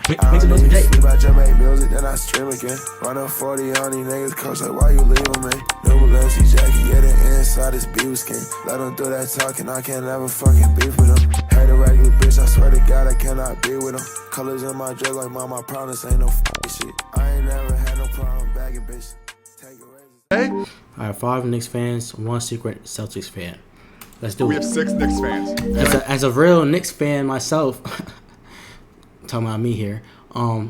Make some noise for Jay. Sleep out your make music, then I stream again. Run up 40 on these niggas, coach like, why you leaving me? New Balenci jacket, yeah, the inside is beaver skin. Let them do that talking, I can't ever fucking beef with them. Hate a regular bitch, I swear to God, I cannot be with them. Colors in my dress like mom, I promise ain't no shit. I ain't never had no problem bagging bitch. Take a razor. Hey, Alright, 5 Knicks fans, 1 secret Celtics fan. Let's do it. we have 6 Knicks fans. As a real Knicks fan myself, talking about me here, I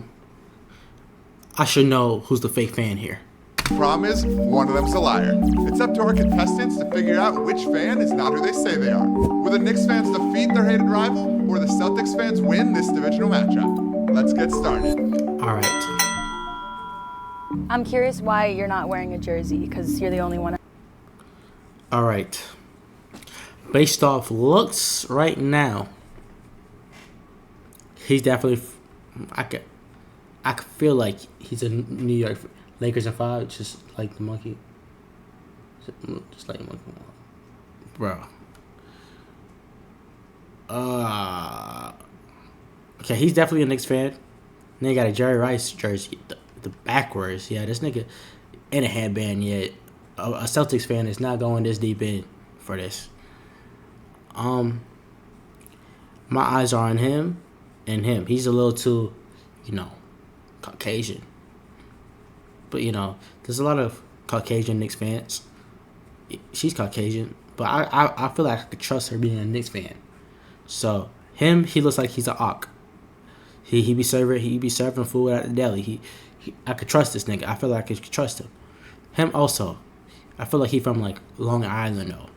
should know who's the fake fan here. Problem is, one of them's a liar. It's up to our contestants to figure out which fan is not who they say they are. Will the Knicks fans defeat their hated rival, or the Celtics fans win this divisional matchup? Let's get started. Alright. I'm curious why you're not wearing a jersey, because you're the only one. Alright. Based off looks right now, he's definitely, I could feel like he's a New York Lakers in 5, just like the monkey. Just like the monkey. Bro. Okay, he's definitely a Knicks fan. Then he got a Jerry Rice jersey, the backwards. Yeah, this nigga in a headband yet. A Celtics fan is not going this deep in for this. My eyes are on him and him. He's a little too, Caucasian. But, there's a lot of Caucasian Knicks fans. She's Caucasian, but I feel like I could trust her being a Knicks fan. So, him, he looks like he's an Ock. He be serving food at the deli. I could trust this nigga. I feel like I could trust him. Him also. I feel like he from, Long Island, though.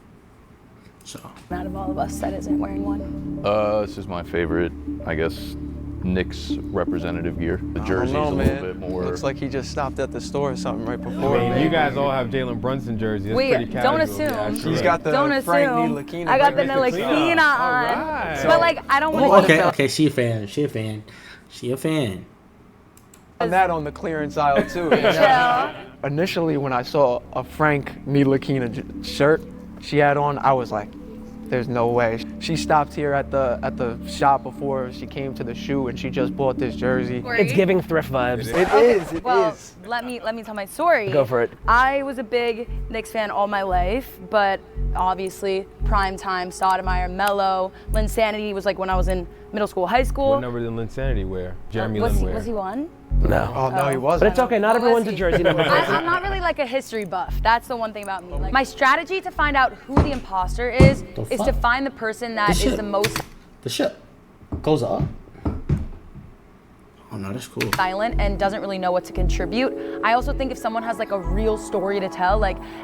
So. Out of all of us that isn't wearing one. This is my favorite, I guess, Knicks representative gear. The jersey's a little bit more. Looks like he just stopped at the store or something right before. I mean, you guys all have Jalen Brunson jerseys. That's Wait, pretty casual. don't assume. He's got the Don't Frank assume. Ntilikina. I got the jersey. Ntilikina on. Alright. But I don't want to. Okay, she a fan. And that on the clearance aisle too. Initially, when I saw a Frank Ntilikina shirt she had on, I was like, there's no way. She stopped here at the shop before she came to the shoe, and she just bought this jersey. It's giving thrift vibes. It is. Let me tell my story. Go for it. I was a big Knicks fan all my life, but obviously prime time, Stoudemire, Melo, Linsanity was when I was in middle school, high school. What number did Linsanity wear? Jeremy Lin wear? Was he one? No. Oh no, he wasn't. But it's okay. Not everyone's a jersey number. I'm not really a history buff. That's the one thing about me. My strategy to find out who the imposter is to find the person that is the most The ship goes up. Oh no, that's cool. silent and doesn't really know what to contribute. I also think if someone has a real story to tell,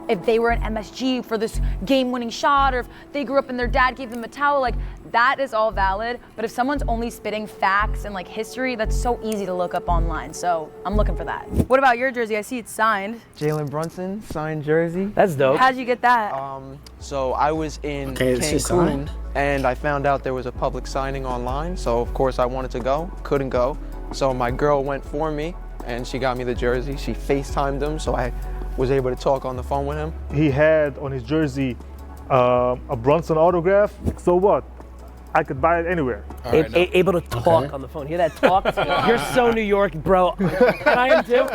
if they were at MSG for this game-winning shot, or if they grew up and their dad gave them a towel, that is all valid. But if someone's only spitting facts and history, that's so easy to look up online. So I'm looking for that. What about your jersey? I see it's signed. Jalen Brunson signed jersey. That's dope. How'd you get that? So I was in it's just signed. Cancun, and I found out there was a public signing online. So of course I wanted to go, couldn't go. So my girl went for me, and she got me the jersey. She FaceTimed him, so I was able to talk on the phone with him. He had on his jersey a Brunson autograph. So what? I could buy it anywhere. Able to talk on the phone. Hear that talk? You're so New York, bro. And I am too.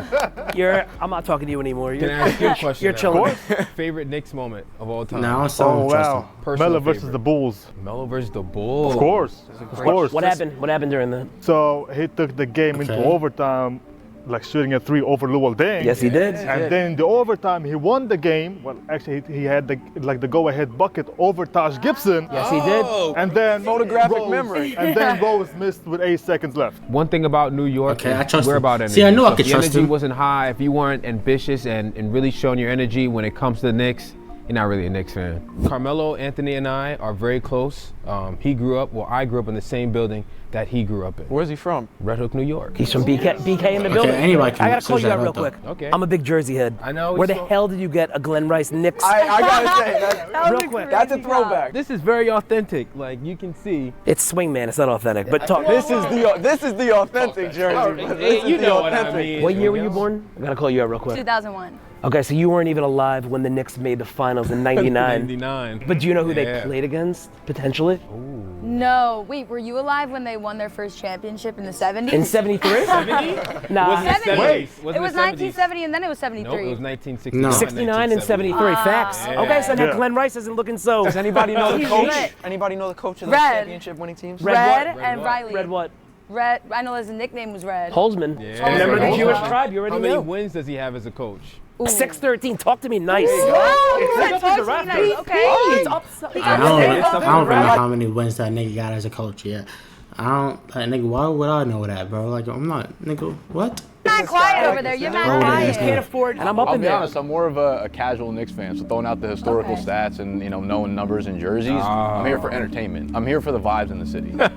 I'm not talking to you anymore. Can I ask you a question? You're chilling. Favorite Knicks moment of all time? No, Oh wow. Melo versus the Bulls. Melo versus the Bulls. Of course. What happened? What happened during that? So he took the game into overtime, shooting a 3 over Luol Deng. Yes, he did. And then in the overtime, he won the game. Well, actually, he had the go-ahead bucket over Taj Gibson. Yes, he did. And then Photographic memory. And then Rose missed with 8 seconds left. One thing about New York, Okay, I trust we're him. about energy. See, I knew I So could if trust the energy him. wasn't high, if you weren't ambitious and really showing your energy when it comes to the Knicks, you're not really a Knicks fan. Carmelo Anthony and I are very close. I grew up in the same building that he grew up in. Where's he from? Red Hook, New York. He's from BK in the building. anybody can I gotta call you search out that real out, quick. though. Okay. I'm a big Jersey head. I know. Where the hell did you get a Glenn Rice Knicks? I gotta say, that real quick. that's a throwback. This is very authentic. You can see. It's swingman. It's not authentic. But talk. This is the authentic jersey. Hey, you know what I mean. What year were you born? I gotta call you out real quick. 2001. Okay, so you weren't even alive when the Knicks made the finals in '99. '99. But do you know who they played against potentially? No, wait, were you alive when they won their first championship in the 70s? In '73? 70? Nah. Wasn't it 70s. 70s? It was 1970 and then it was 73. Nope, it was 1969. No. 69 and 73. Facts. Yeah. Okay, so now Yeah. Glenn Rice isn't looking so. Does anybody know the He's coach? lit. Anybody know the coach of the Red. championship winning teams? Red, Red what? and Riley. Red what? Red, I know his nickname was Red. Holzman. Yeah. Remember the Holzman. Jewish tribe? You already How many know. wins does he have as a coach? 613. Talk to me nice. Whoa, It's up to the talk to me rafters. nice, okay. It's upside. I don't remember how many wins that nigga got as a coach yet. I don't, like, nigga, why would I know that, bro? Like, I'm not, nigga, what? You're not quiet over there. You're not Oh, I yeah. just quiet. can't afford, and I'm up I'll in be there. honest, I'm more of a casual Knicks fan, so throwing out the historical Okay. stats and knowing numbers and jerseys, I'm here for entertainment. I'm here for the vibes in the city. Where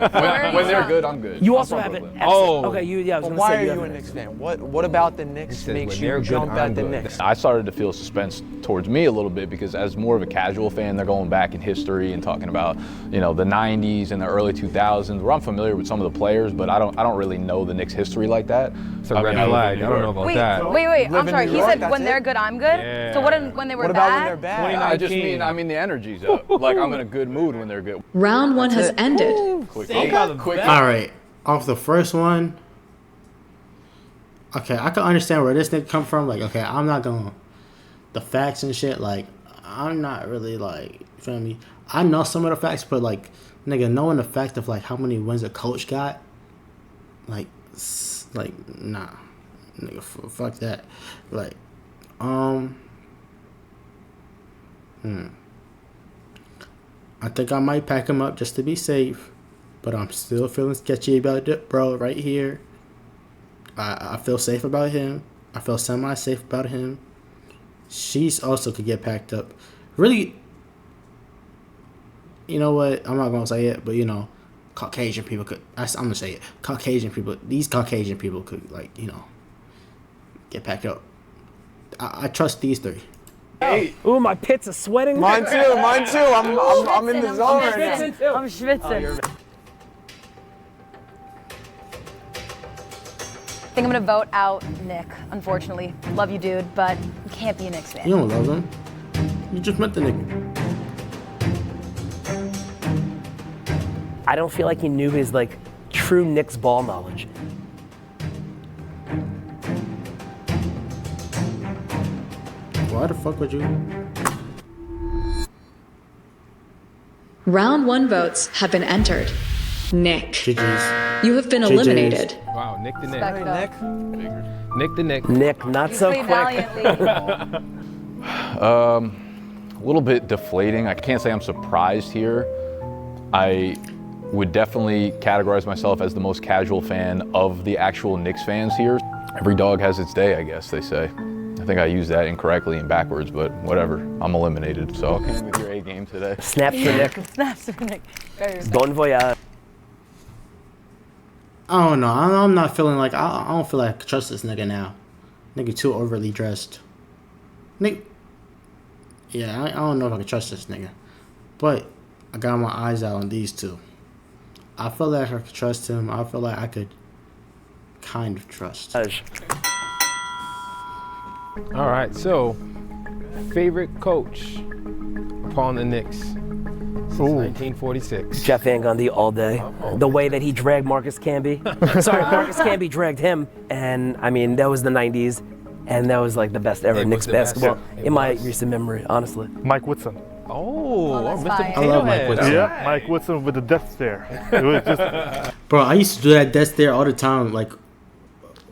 when they're from? good, I'm good. You I'm also from have an Brooklyn. excellent. Okay, I was But gonna why say are you you have a an Knicks fan? What about the Knicks says makes when you they're good, jump I'm at the good. Knicks? I started to feel suspense towards me a little bit because as more of a casual fan, they're going back in history and talking about, the 90s and the early 2000s, where I'm familiar with some of the players, but I don't really know the Knicks history like that. It's a red flag. I don't know about Wait, that. wait, Live I'm in sorry. New He York, said that's when they're it? good, I'm good. Yeah. So when they were What bad? about when they're bad? I just mean the energy's up. Like I'm in a good mood when they're good. Round one has ended. Quick. All right, off the first one, okay, I can understand where this nigga come from. Like, okay, I'm not going the facts and shit. Like, I'm not really like, you feel me? I know some of the facts, but like, nigga, knowing the fact of like how many wins a coach got, like nah, nigga, fuck that. Like, I think I might pack him up just to be safe, but I'm still feeling sketchy about it, bro. Right here, I feel safe about him. I feel semi-safe about him. She's also could get packed up. Really, you know what? I'm not gonna say it, but Caucasian people could. I'm gonna say it. Caucasian people. These Caucasian people could get packed up. I trust these three. Ooh, my pits are sweating. Mine too. I'm in the zone right now. I'm schwitzing. I think I'm gonna vote out Nick, unfortunately. Love you, dude, but you can't be a Knicks fan. You don't love him. You just met the nigga. I don't feel like he knew his true Knicks ball knowledge. Why the fuck would you? Round one votes have been entered. Nick, GG's. you have been GG's. eliminated. Wow, Nick the Nick. Respect, though. Nick the Nick. Nick, not so Played quick. valiantly. A little bit deflating. I can't say I'm surprised here. I would definitely categorize myself as the most casual fan of the actual Knicks fans here. Every dog has its day, I guess they say. I think I used that incorrectly and backwards, but whatever. I'm eliminated. So okay with your A game today. Snaps for Nick. Snaps for Nick. Very respectful. Bon voyage. I don't know. I'm not feeling like I don't feel like I trust this nigga now. Nigga too overly dressed. Nigga. Yeah, I don't know if I can trust this nigga. But I got my eyes out on these two. I feel like I could trust him. I feel like I could kind of trust. All right, so favorite coach upon the Knicks since 1946. Jeff Van Gundy all day. The way that he dragged Marcus Camby. Sorry, Marcus Camby dragged him. And I mean, that was the 90s. And that was the best ever It was Knicks the best. basketball It in my was. recent memory, honestly. Mike Woodson. Oh, that's Mr. fine. Potato I love Mike Head. Woodson. Yeah, Mike Woodson with the death stare. It was just Bro, I used to do that death stare all the time, like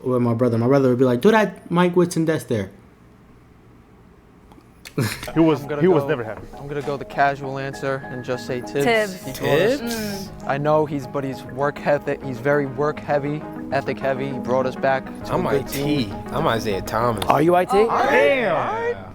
with my brother. My brother would be like, "Do that Mike Woodson death stare." he was go- never happy. I'm gonna go the casual answer and just say Tibbs. Tibbs. He taught us- I know he's work ethic. He's very work heavy, ethic heavy. He brought us back to I'm a good team. IT. I'm Isaiah Thomas. Are you IT?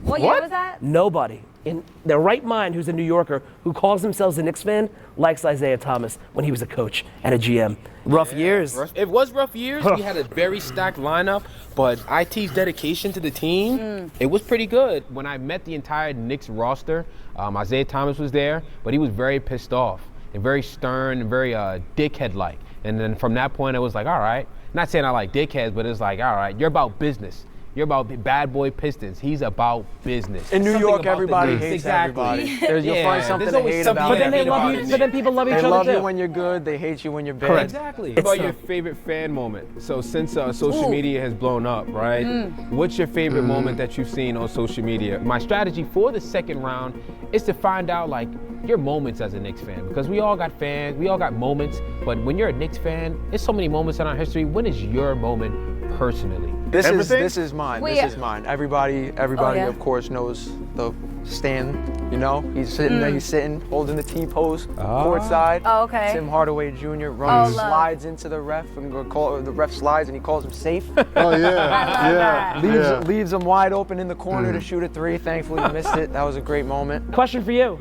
What year was that? Nobody in their right mind who's a New Yorker who calls themselves a Knicks fan likes Isaiah Thomas when he was a coach and a GM. Rough years. It was rough years. We had a very stacked lineup, but IT's dedication to the team, it was pretty good. When I met the entire Knicks roster, Isaiah Thomas was there, but he was very pissed off and very stern and very dickhead-like. And then from that point, I was like, all right. Not saying I like dickheads, but it's like, all right, you're about business. You're about bad boy Pistons. He's about business. In New Something York, about the everybody Knicks. hates Exactly. everybody. You'll find something there's to always hate something about But then they everybody. love you. But then people love each They other love too. you when you're good. They hate you when you're bad. Correct. Exactly. What about your favorite fan moment? So since social media has blown up, right? What's your favorite moment that you've seen on social media? My strategy for the second round is to find out like your moments as a Knicks fan, because we all got fans, we all got moments, but when you're a Knicks fan, there's so many moments in our history. When is your moment personally? This Everything? is mine. Wait, This is mine. Everybody, yeah. of course, knows the Stan. You know, he's sitting there. He's sitting, holding the T-pose, courtside. Oh, okay. Tim Hardaway Jr. runs, love. slides into the ref, and the ref slides, and he calls him safe. Oh yeah. Leaves him wide open in the corner to shoot a three. Thankfully, he missed it. That was a great moment. Question for you,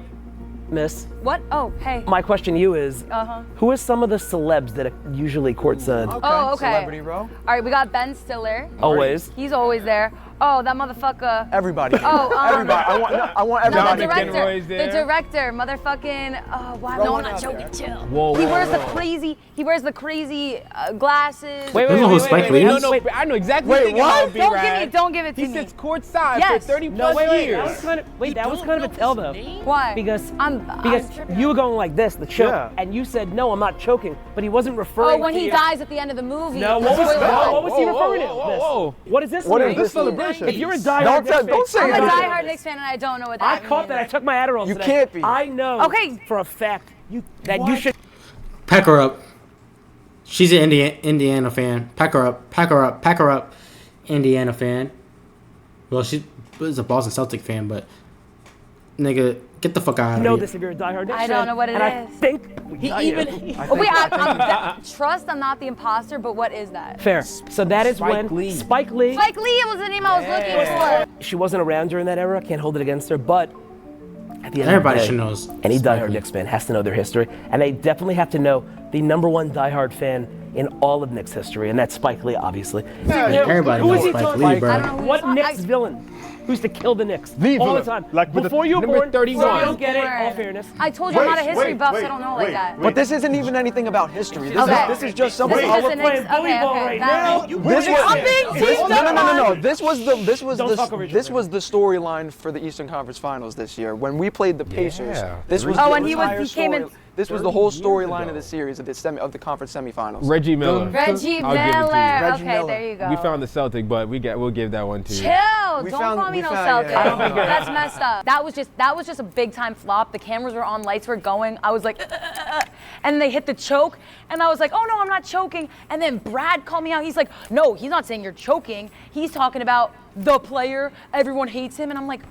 Miss. What? Oh, hey. My question to you is, Uh-huh. who are some of the celebs that are usually courtside? Oh, okay. Celebrity row. All right, we got Ben Stiller. Always. He's always there. Oh, that motherfucker. Everybody. Oh, everybody. I want No, everybody. the director. McEnroy's The there. director, motherfucking. Oh, wow. No, I'm not joking. Chill. Whoa, He whoa, wears the whoa. crazy. He wears the crazy glasses. Wait, You know who Spike Lee No, is? no, I know exactly Wait, thinking what? how it'd be, Don't Rad. give me. Don't give it to He me. sits courtside Yes. for 30 No, plus wait. years. That was kind of a tell though. Why? Because I'm tripping. you were going like this, the choke, Yeah. and you said no, I'm not choking, but he wasn't Oh, referring. when to he you. dies at the end of the movie. No, The what was, spoiler alert. what was he Whoa, whoa, referring to? whoa, This? whoa. What is this? What mean? is this celebration? If you're a Don't diehard Knicks fan, don't say I'm a that. diehard Knicks fan and I don't know what I that caught means. that. I took my Adderall You today. can't be. I know. Okay. For a fact, you should. Pack her up. She's an Indiana fan. Pack her up. Pack her up. Pack her up. Indiana fan. Well, she was a Boston Celtic fan, but nigga, get the fuck out of know here. this if you're a diehard Knicks I fan. don't know what it and I is. think He I even. do. Oh, wait, trust I'm not the imposter, but what is that? Fair. So that is Spike when Lee. Spike Lee. Spike Lee was the name I was looking for. She wasn't around during that era. Can't hold it against her, but at the end Everybody of the should day, know. any Spike diehard Lee. Knicks fan has to know their history, and they definitely have to know the number one diehard fan in all of Knicks history, and that's Spike Lee, obviously. Everybody Who knows is he Spike talking Lee, about? bro. I don't know who What he's Knicks talking- villain? Who used to kill the Knicks The all villain. the time? Like with the- Before you were Number born, 31. so you don't get it. Born. All fairness. I told you I'm not a history buff, so I wait, don't know like wait, that. wait. But this isn't even anything about history. This, Okay. this is just This something. is just we're a playing Knicks. bully Okay, ball okay. right that now. makes- This was, I'm being teased up. no. This was Don't fuck over each this other. was the storyline for the Eastern Conference Finals this year when we played the Pacers. Yeah. This was Oh, the and he entire came in- story. This was the whole storyline of the series of the conference semifinals. Reggie Miller. Reggie I'll give it to you. Miller. Reggie Okay, Miller. there you go. We found the Celtic, but we'll give that one to you. Chill. We Don't found- call me we no found- Celtics. yeah. That's messed up. That was just a big time flop. The cameras were on, lights were going. I was like, and they hit the choke, and I was like, oh no, I'm not choking. And then Brad called me out. He's like, no, he's not saying you're choking. He's talking about the player. Everyone hates him, and I'm like,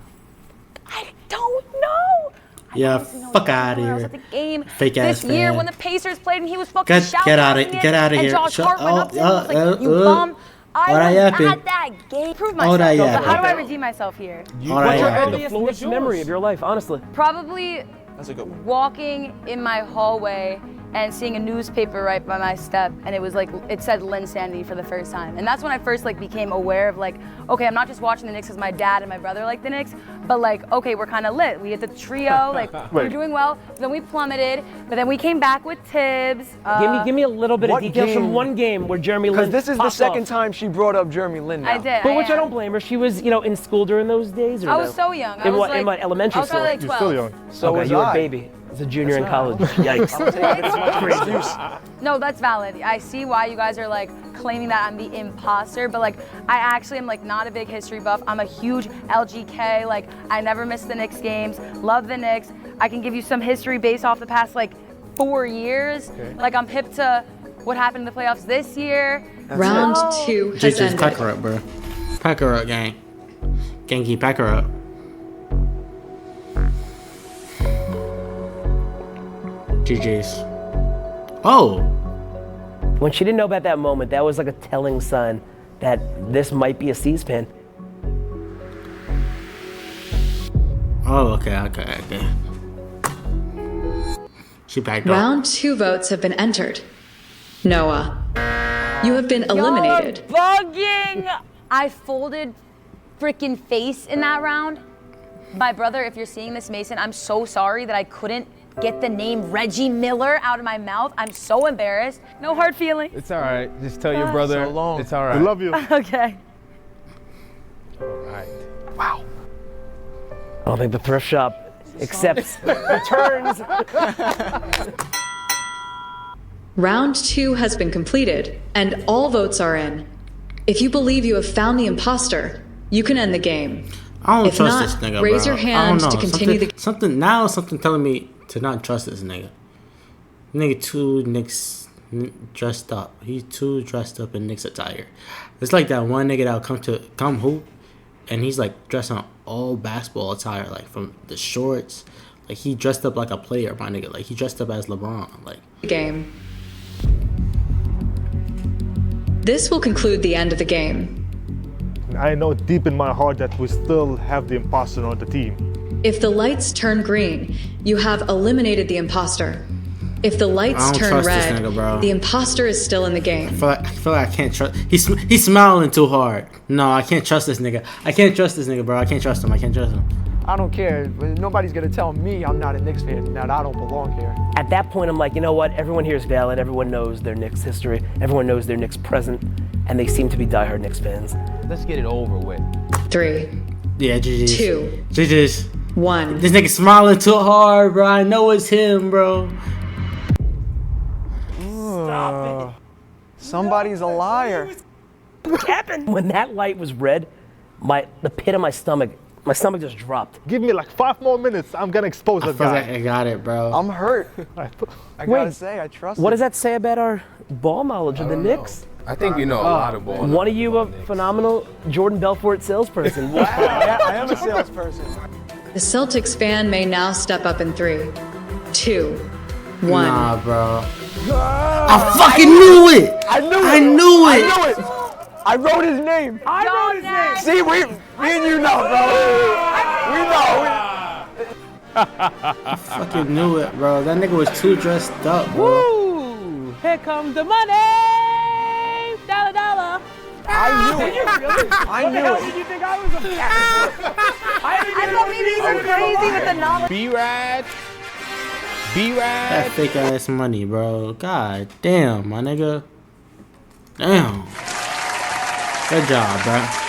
I don't know. Yeah, fuck out of I was at here. the game Fake ass this year fan. when the Pacers played and he was fucking shouting Get out at of me get out of and here. Josh Hart went up to him and was like, you bum. I All right, was yapping. at that game. Prove All myself. right, But yapping. how do I redeem myself here? All What's right, your yeah. earliest Knicks memory of your life, honestly? Probably That's a good one. walking in my hallway and seeing a newspaper right by my step, and it was like, it said Lynn Sandy for the first time. And that's when I first like became aware of like, okay, I'm not just watching the Knicks because my dad and my brother like the Knicks, but like, okay, we're kind of lit. We hit the trio, like we're doing well. Then we plummeted, but then we came back with Tibbs. Give me a little bit of What details from game? one game where Jeremy Lin. Because this is the popped second off. time she brought up Jeremy Lin now. I did. But which I am. don't blame her. She was, in school during those days. Or I no? was so young. In what elementary I was school? probably like You're 12. still young. So okay, was you were a I. baby. As a junior in college. Yikes. No, that's valid. I see why you guys are like claiming that I'm the imposter, but like I actually am like not a big history buff. I'm a huge LGK. Like I never miss the Knicks games. Love the Knicks. I can give you some history based off the past like 4 years. Like I'm hip to what happened in the playoffs this year. Round 2 has JJ's pack ended. her up, bro. Pack her up, gang. Gangy, pack her up. GG's. Oh! When she didn't know about that moment, that was like a telling sign that this might be a C-SPAN. Oh, okay. She backed up. Round 2 votes have been entered. Noah, you have been eliminated. You're bugging! I folded freaking face in that round. My brother, if you're seeing this, Mason, I'm so sorry that I couldn't get the name Reggie Miller out of my mouth. I'm so embarrassed. No hard feelings. It's all right. Just tell your brother So long. it's all I right. love you. Okay. Right. Wow. I don't think the thrift shop accepts returns. Round 2 has been completed, and all votes are in. If you believe you have found the imposter, you can end the game. I don't If trust not, this nigga, raise bro. your hand I don't to know. continue Something telling me to not trust this nigga. Nigga too Knicks dressed up. He's too dressed up in Knicks attire. It's like that one nigga that'll come hoop, and he's like dressed on all basketball attire, like from the shorts. Like he dressed up like a player, my nigga. Like he dressed up as LeBron. Like the game. This will conclude the end of the game. I know deep in my heart that we still have the imposter on the team. If the lights turn green, you have eliminated the imposter. If the lights I don't turn trust red, this nigga, bro. the imposter is still in the game. I feel like I can't trust. He's smiling too hard. No, I can't trust this nigga. I can't trust this nigga, bro. I can't trust him. I can't trust him. I don't care. Nobody's gonna tell me I'm not a Knicks fan, that I don't belong here. At that point, I'm like, you know what? Everyone here is valid. Everyone knows their Knicks history. Everyone knows their Knicks present. And they seem to be diehard Knicks fans. Let's get it over with. 3, Yeah, GG's. 2, GG's. 1. This nigga smiling too hard, bro. I know it's him, bro. Stop it. Somebody's a liar. What happened? When that light was red, the pit of my stomach just dropped. Give me like 5 more minutes. I'm gonna expose I that feel guy. like I got it, bro. I'm hurt. I gotta say, I trust What him. does that say about our ball knowledge of the Knicks? I think you know a lot of ball. One of you a phenomenal Jordan Belfort salesperson. Wow. I am a salesperson. The Celtics fan may now step up in 3, 2, 1. Nah, bro. I fucking knew it. I knew it. I knew it. I knew it. I wrote his name. I wrote his name. See, me and you know, bro. We know. I fucking knew it, bro. That nigga was too dressed up, bro. Woo! Here comes the money! Dollar, dollar. I knew it. I knew it. Did you think I was a cat? I thought maybe you were crazy with the knowledge. B-Rad. That fake ass money, bro. God damn, my nigga. Damn. Good job, bro.